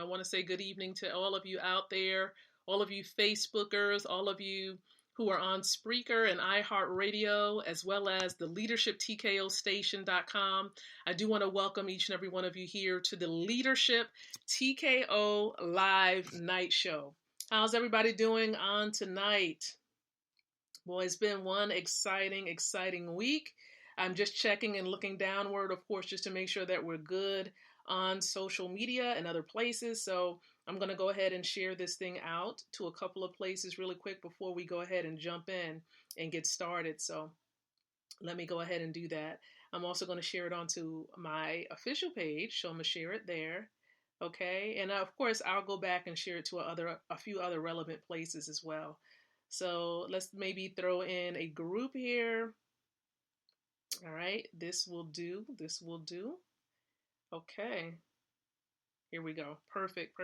I want to say good evening to all of you out there, all of you Facebookers, all of you who are on Spreaker and iHeartRadio, as well as the leadershiptkostation.com. I do want to welcome each and every one of you here to the Leadership TKO Live Night Show. How's everybody doing on tonight? Boy, it's been one exciting week. I'm just checking and looking downward, of course, just to make sure that we're good on social media and other places. So I'm going to go ahead and share this thing out to a couple of places really quick before we go ahead and jump in and get started. So let me go ahead and do that. I'm also going to share it onto my official page, so I'm going to share it there. Okay, and of course, I'll go back and share it to a few other relevant places as well. So let's maybe throw in a group here. All right, this will do. Okay, here we go. Perfect.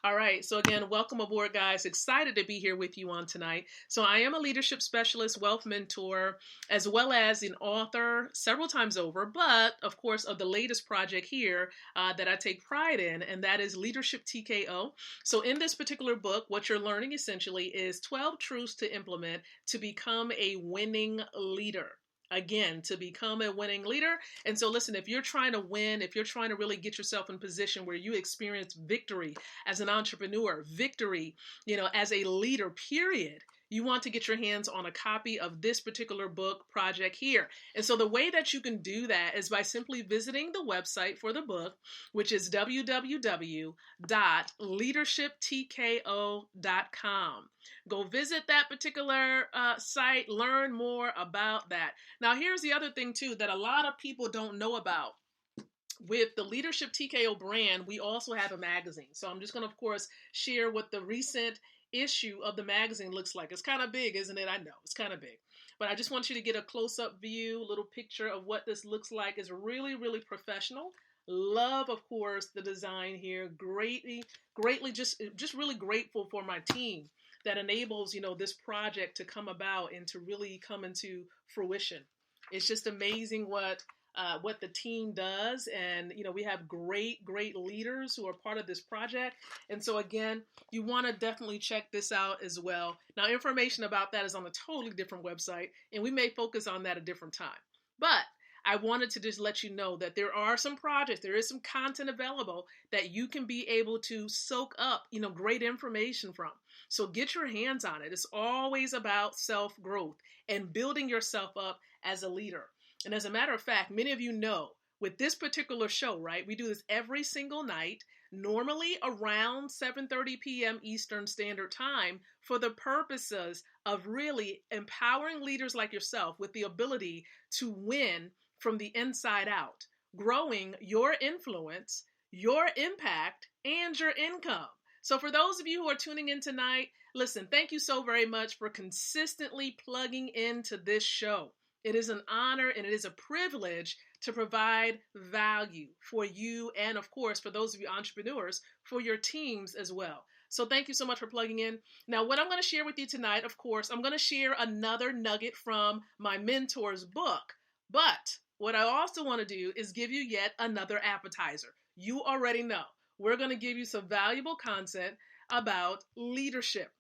All right, so again, welcome aboard, guys. Excited to be here with you on tonight. So I am a leadership specialist, wealth mentor, as well as an author several times over, but of course of the latest project here that I take pride in, and that is Leadership TKO. So in this particular book, what you're learning essentially is 12 truths to implement to become a winning leader. Again, to become a winning leader. And so listen, if you're trying to win, if you're trying to really get yourself in position where you experience victory as an entrepreneur, victory, as a leader, period, you want to get your hands on a copy of this particular book project here. And so the way that you can do that is by simply visiting the website for the book, which is www.leadershiptko.com. Go visit that particular site, learn more about that. Now, here's the other thing, too, that a lot of people don't know about. With the Leadership TKO brand, we also have a magazine. So I'm just going to, of course, share what the recent issue of the magazine looks like. It's kind of big, isn't it? I know, it's kind of big. But I just want you to get a close-up view, a little picture of what this looks like. It's really professional. Love, of course, the design here. Greatly, just really grateful for my team that enables, this project to come about and to really come into fruition. It's just amazing what the team does. And, we have great leaders who are part of this project. And so again, you want to definitely check this out as well. Now, information about that is on a totally different website, and we may focus on that a different time. But I wanted to just let you know that there are some projects, there is some content available that you can be able to soak up, great information from. So get your hands on it. It's always about self-growth and building yourself up as a leader. And as a matter of fact, many of you know with this particular show, right, we do this every single night, normally around 7:30 p.m. Eastern Standard Time, for the purposes of really empowering leaders like yourself with the ability to win from the inside out, growing your influence, your impact, and your income. So for those of you who are tuning in tonight, listen, thank you so very much for consistently plugging into this show. It is an honor and it is a privilege to provide value for you and, of course, for those of you entrepreneurs, for your teams as well. So thank you so much for plugging in. Now, what I'm going to share with you tonight, of course, I'm going to share another nugget from my mentor's book. But what I also want to do is give you yet another appetizer. You already know. We're going to give you some valuable content about leadership.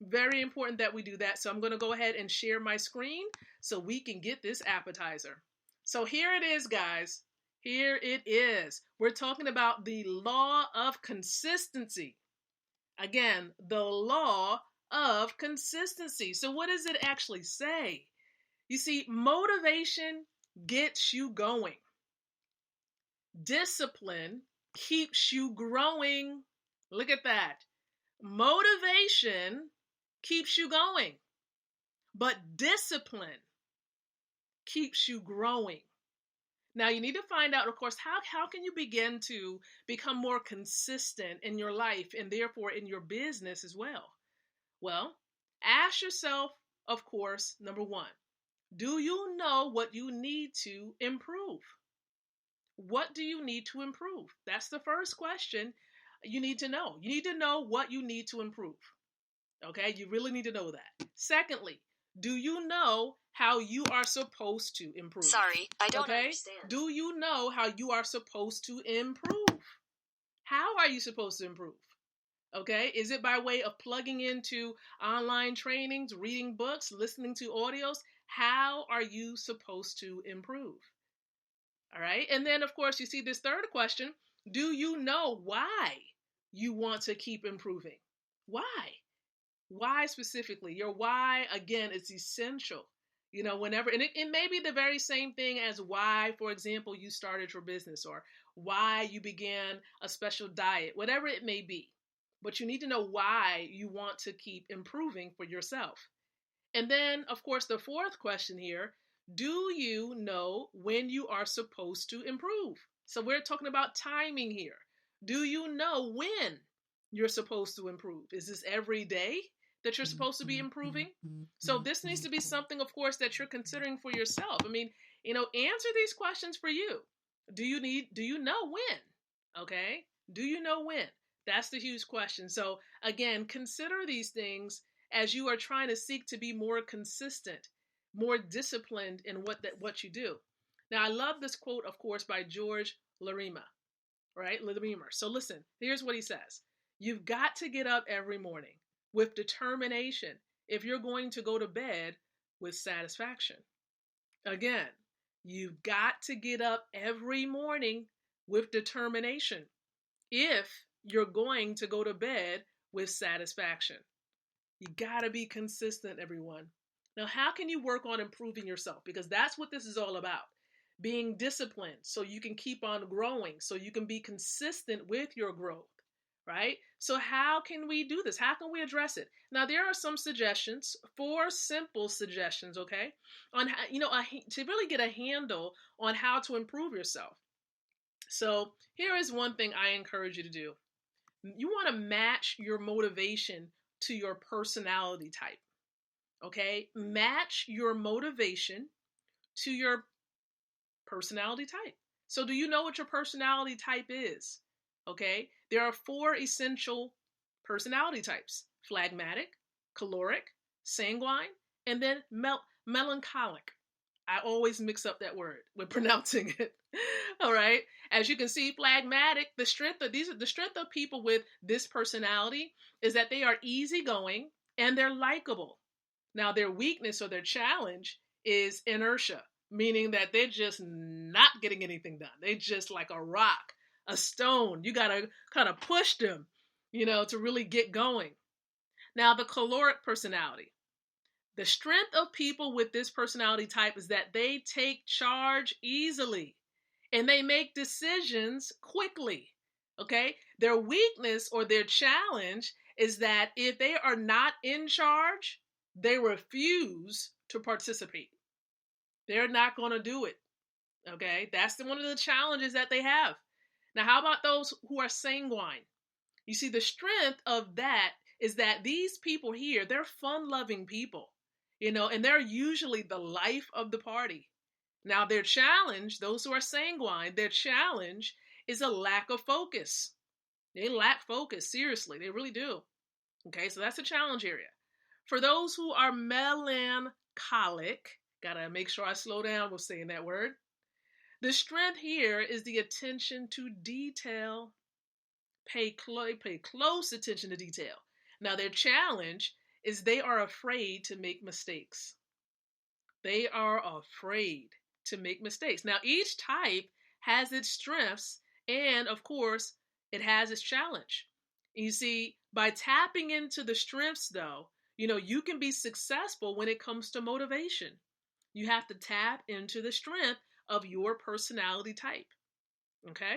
Very important that we do that. So I'm going to go ahead and share my screen so we can get this appetizer. So here it is, guys. Here it is. We're talking about the law of consistency. Again, the law of consistency. So what does it actually say? You see, motivation gets you going. Discipline keeps you growing. Look at that. Motivation keeps you going, but discipline keeps you growing. Now, you need to find out, of course, how can you begin to become more consistent in your life and therefore in your business as well? Well, ask yourself, of course, number one, do you know what you need to improve? What do you need to improve? That's the first question you need to know. You need to know what you need to improve. Okay, you really need to know that. Secondly, do you know how you are supposed to improve? Sorry, I don't understand. Do you know how you are supposed to improve? How are you supposed to improve? Okay, is it by way of plugging into online trainings, reading books, listening to audios? How are you supposed to improve? All right, and then of course you see this third question: do you know why you want to keep improving? Why? Why specifically? Your why, again, is essential. Whenever, and it may be the very same thing as why, for example, you started your business, or why you began a special diet, whatever it may be. But you need to know why you want to keep improving for yourself. And then, of course, the fourth question here: do you know when you are supposed to improve? So we're talking about timing here. Do you know when you're supposed to improve? Is this every day that you're supposed to be improving? So this needs to be something, of course, that you're considering for yourself. I mean, answer these questions for you. Do you know when? Okay? Do you know when? That's the huge question. So again, consider these things as you are trying to seek to be more consistent, more disciplined in what you do. Now, I love this quote, of course, by George Larimer, right? Larimer. So listen, here's what he says. You've got to get up every morning with determination if you're going to go to bed with satisfaction. Again, you've got to get up every morning with determination if you're going to go to bed with satisfaction. You got to be consistent, everyone. Now, how can you work on improving yourself? Because that's what this is all about. Being disciplined so you can keep on growing, so you can be consistent with your growth, right? So how can we do this? How can we address it? Now, there are some suggestions, 4 simple suggestions, okay, on how, to really get a handle on how to improve yourself. So here is one thing I encourage you to do. You want to match your motivation to your personality type. Okay? Match your motivation to your personality type. So do you know what your personality type is? Okay? There are 4 essential personality types: phlegmatic, choleric, sanguine, and then melancholic. I always mix up that word when pronouncing it. All right. As you can see, phlegmatic, the strength of people with this personality is that they are easygoing and they're likable. Now, their weakness or their challenge is inertia, meaning that they're just not getting anything done. They're just like a rock, a stone. You got to kind of push them, to really get going. Now, the choleric personality. The strength of people with this personality type is that they take charge easily and they make decisions quickly. Okay? Their weakness or their challenge is that if they are not in charge, they refuse to participate. They're not going to do it. Okay? That's one of the challenges that they have. Now, how about those who are sanguine? You see, the strength of that is that these people here, they're fun-loving people. And they're usually the life of the party. Now, their challenge, those who are sanguine, their challenge is a lack of focus. They lack focus, seriously, they really do. Okay, so that's a challenge area. For those who are melancholic, gotta make sure I slow down with saying that word. The strength here is the attention to detail. Pay close attention to detail. Now, their challenge is they are afraid to make mistakes. They are afraid to make mistakes. Now, each type has its strengths, and of course, it has its challenge. You see, by tapping into the strengths, though, you can be successful when it comes to motivation. You have to tap into the strength of your personality type. Okay?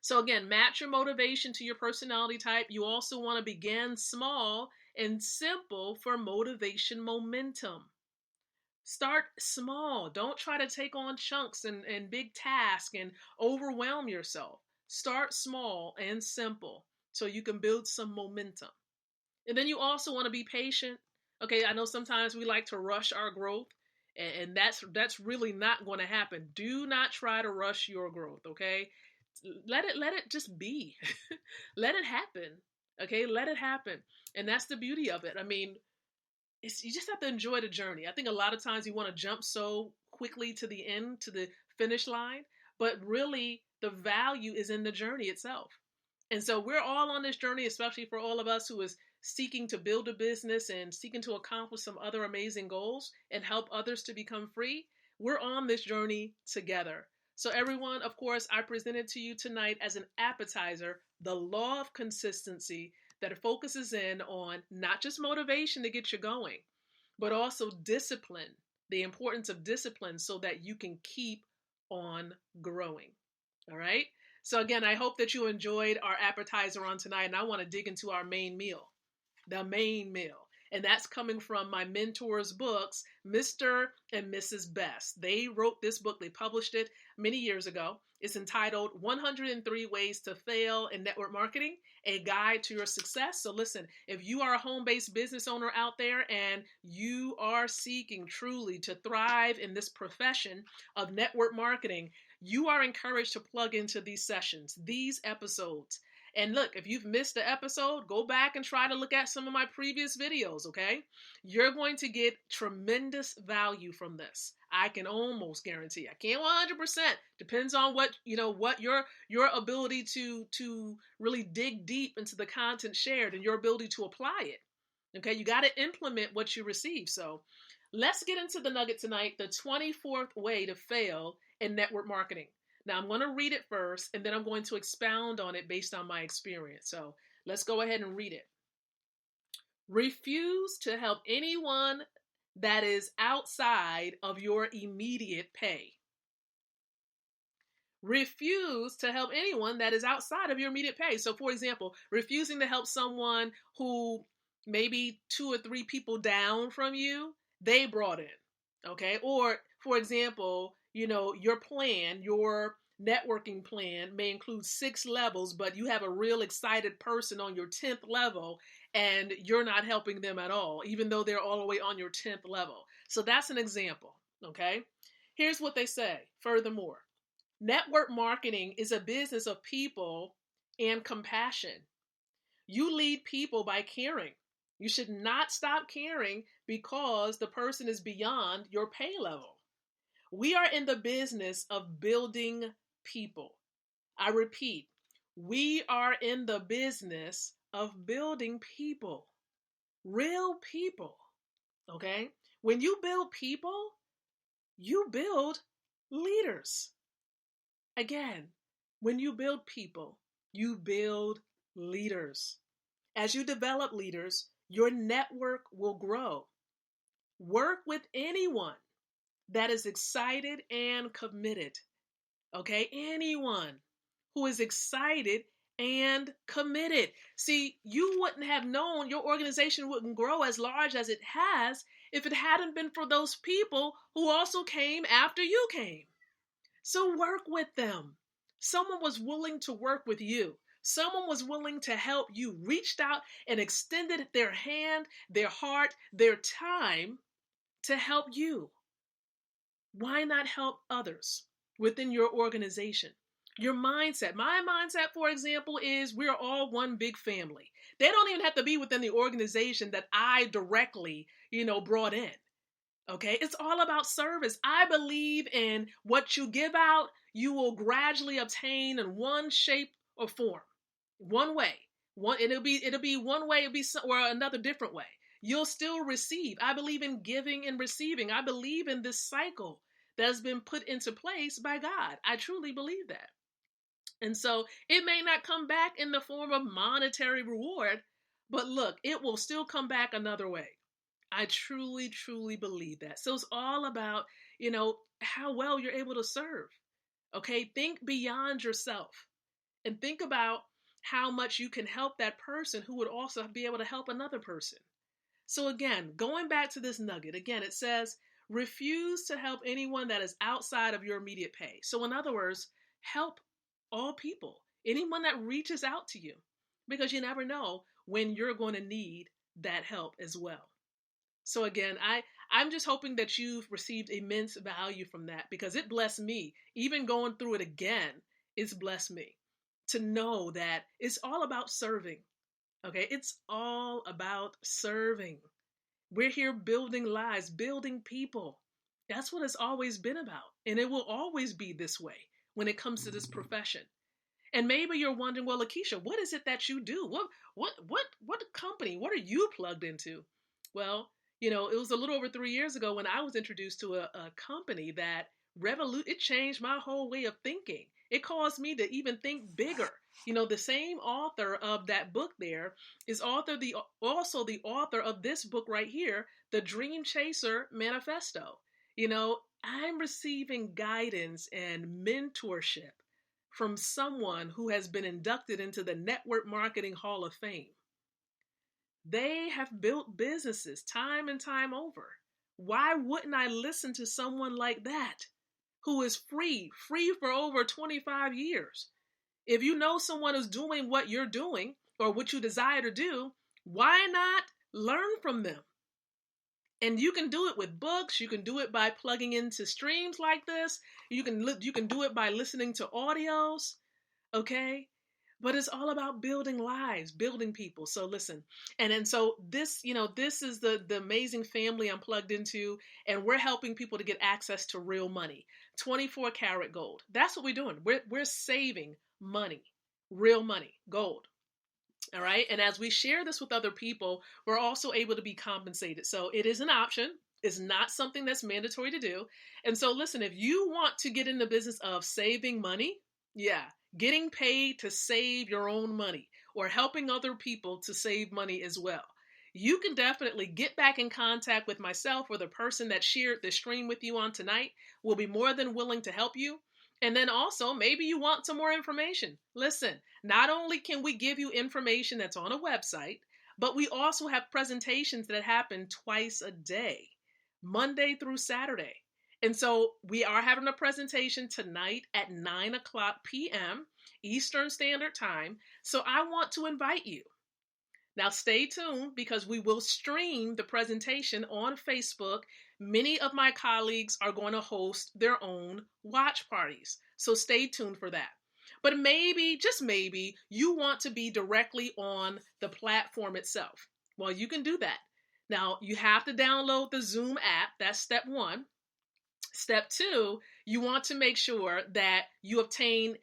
So again, match your motivation to your personality type. You also want to begin small and simple for motivation momentum. Start small. Don't try to take on chunks and big tasks and overwhelm yourself. Start small and simple so you can build some momentum. And then you also want to be patient. Okay, I know sometimes we like to rush our growth, and that's really not going to happen. Do not try to rush your growth, okay? Let it just be. Let it happen. Okay, let it happen. And that's the beauty of it. I mean, you just have to enjoy the journey. I think a lot of times you want to jump so quickly to the finish line, but really the value is in the journey itself. And so we're all on this journey, especially for all of us who is seeking to build a business and seeking to accomplish some other amazing goals and help others to become free. We're on this journey together. So everyone, of course, I presented to you tonight as an appetizer, the law of consistency that focuses in on not just motivation to get you going, but also discipline, the importance of discipline so that you can keep on growing. All right. So again, I hope that you enjoyed our appetizer on tonight, and I want to dig into our main meal, the main meal. And that's coming from my mentor's books, Mr. and Mrs. Best. They wrote this book, they published it many years ago. It's entitled 103 Ways to Fail in Network Marketing, a Guide to Your Success. So listen, if you are a home-based business owner out there and you are seeking truly to thrive in this profession of network marketing, you are encouraged to plug into these sessions, these episodes. And look, if you've missed the episode, go back and try to look at some of my previous videos, okay? You're going to get tremendous value from this. I can almost guarantee. I can't 100%. Depends on what your ability to really dig deep into the content shared and your ability to apply it. Okay, you got to implement what you receive. So let's get into the nugget tonight, the 24th way to fail in network marketing. Now, I'm going to read it first, and then I'm going to expound on it based on my experience. So let's go ahead and read it. Refuse to help anyone that is outside of your immediate pay. Refuse to help anyone that is outside of your immediate pay. So, for example, refusing to help someone who maybe 2 or 3 people down from you, they brought in. Okay. Or, for example, your plan, your networking plan may include 6 levels, but you have a real excited person on your 10th level and you're not helping them at all, even though they're all the way on your 10th level. So that's an example. Okay. Here's what they say. Furthermore, network marketing is a business of people and compassion. You lead people by caring. You should not stop caring because the person is beyond your pay level. We are in the business of building people. I repeat, we are in the business of building people, real people. Okay? When you build people, you build leaders. Again, when you build people, you build leaders. As you develop leaders, your network will grow. Work with anyone that is excited and committed. Okay, anyone who is excited and committed. See, you wouldn't have known, your organization wouldn't grow as large as it has if it hadn't been for those people who also came after you came. So work with them. Someone was willing to work with you. Someone was willing to help you, reached out and extended their hand, their heart, their time to help you. Why not help others within your organization? Your mindset. My mindset, for example, is we're all one big family. They don't even have to be within the organization that I directly, brought in. Okay, it's all about service. I believe in what you give out, you will gradually obtain in one shape or form, one way. It'll be one way, or another different way. You'll still receive. I believe in giving and receiving. I believe in this cycle that has been put into place by God. I truly believe that. And so it may not come back in the form of monetary reward, but look, it will still come back another way. I truly, truly believe that. So it's all about, how well you're able to serve. Okay, think beyond yourself and think about how much you can help that person who would also be able to help another person. So again, going back to this nugget, again, it says, refuse to help anyone that is outside of your immediate pay. So in other words, help all people, anyone that reaches out to you, because you never know when you're going to need that help as well. So again, I'm just hoping that you've received immense value from that because it blessed me. Even going through it again, it's blessed me to know that it's all about serving. Okay, it's all about serving. We're here building lives, building people. That's what it's always been about. And it will always be this way when it comes to this profession. And maybe you're wondering, well, Lakeisha, what is it that you do? What company? What are you plugged into? Well, it was a little over 3 years ago when I was introduced to a company that it changed my whole way of thinking. It caused me to even think bigger. The same author of that book there is also the author of this book right here, The Dream Chaser Manifesto. I'm receiving guidance and mentorship from someone who has been inducted into the Network Marketing Hall of Fame. They have built businesses time and time over. Why wouldn't I listen to someone like that who is free for over 25 years? If you know someone who's doing what you're doing or what you desire to do, why not learn from them? And you can do it with books. You can do it by plugging into streams like this. You can do it by listening to audios. Okay? But it's all about building lives, building people. So listen. And so this is the amazing family I'm plugged into, and we're helping people to get access to real money. 24 karat gold. That's what we're doing. We're saving money, real money, gold. All right. And as we share this with other people, we're also able to be compensated. So it is an option. It's not something that's mandatory to do. And so listen, if you want to get in the business of saving money, getting paid to save your own money or helping other people to save money as well, you can definitely get back in contact with myself or the person that shared this stream with you on tonight. We'll be more than willing to help you. And then also, maybe you want some more information. Listen, not only can we give you information that's on a website, but we also have presentations that happen twice a day, Monday through Saturday. And so we are having a presentation tonight at 9:00 p.m. Eastern Standard Time. So I want to invite you. Now stay tuned because we will stream the presentation on Facebook. Many of my colleagues are going to host their own watch parties. So stay tuned for that. But maybe, just maybe, you want to be directly on the platform itself. Well, you can do that. Now, you have to download the Zoom app. That's step one. Step two, you want to make sure that you obtain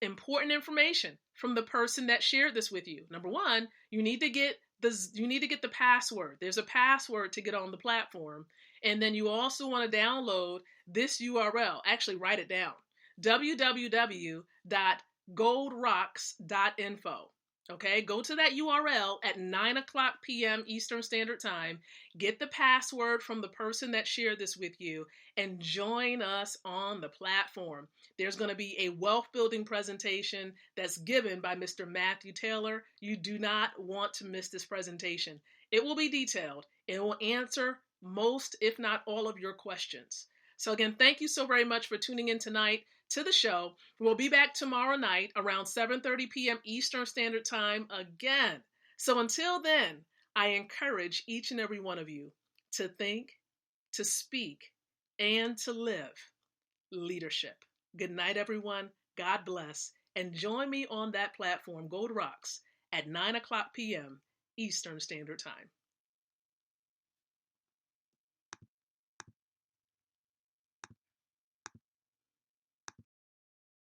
important information from the person that shared this with you. Number one, you need to get the password. There's a password to get on the platform. And then you also want to download this URL. Actually, write it down. www.goldrocks.info. Okay, go to that URL at 9:00 p.m. Eastern Standard Time. Get the password from the person that shared this with you and join us on the platform. There's going to be a wealth building presentation that's given by Mr. Matthew Taylor. You do not want to miss this presentation. It will be detailed. It will answer most, if not all, of your questions. So again, thank you so very much for tuning in tonight to the show. We'll be back tomorrow night around 7:30 p.m. Eastern Standard Time again. So until then, I encourage each and every one of you to think, to speak, and to live leadership. Good night, everyone. God bless. And join me on that platform, Gold Rocks, at 9:00 p.m. Eastern Standard Time.